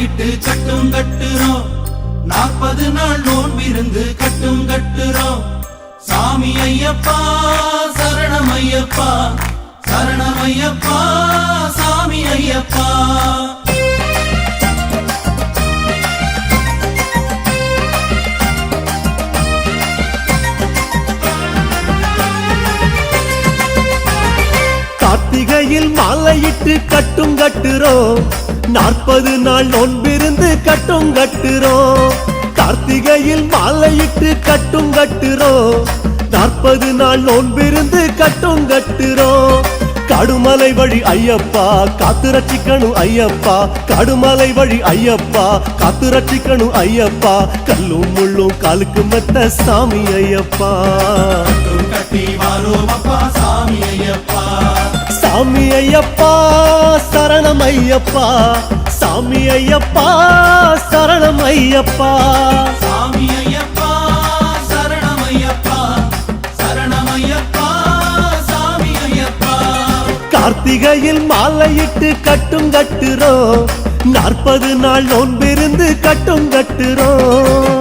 மாலையிட்டு கட்டும் கட்டுறோம் 40 நாள் நோன்பிருந்து கட்டும் கட்டுறோம் சாமி ஐயப்பா சரணம் ஐயப்பா சரணம் ஐயப்பா சாமி ஐயப்பா கார்த்திகையில் மாலையிட்டு கட்டும் கட்டுறோம் 40 நாள் நோன்பிருந்து கட்டும் கட்டுறோம் கார்த்திகையில் மாலையிட்டு கட்டும் கட்டுறோம் 40 நாள் நோன்பிருந்து கட்டும் கட்டுறோம் கடுமலை வழி ஐயப்பா காத்து ரட்சிக்கணும் ஐயப்பா கடுமலை வழி ஐயப்பா காத்து ரட்சிக்கணும் ஐயப்பா கல்லும் முள்ளும் காலுக்கு மெத்த சாமி ஐயப்பா கட்டி வாரோம் அப்பா சாமி ஐயப்பா சாமி ஐயப்பா சரணம் ஐயப்பா சாமி ஐயப்பா சரணம் ஐயப்பா சாமி ஐயப்பா சரணம் ஐயப்பா சரணம் ஐயப்பா சாமி ஐயப்பா கார்த்திகையில் மாலையிட்டு கட்டும் கட்டுறோம் 40 நாள் நோன்பிருந்து கட்டும் கட்டுறோம்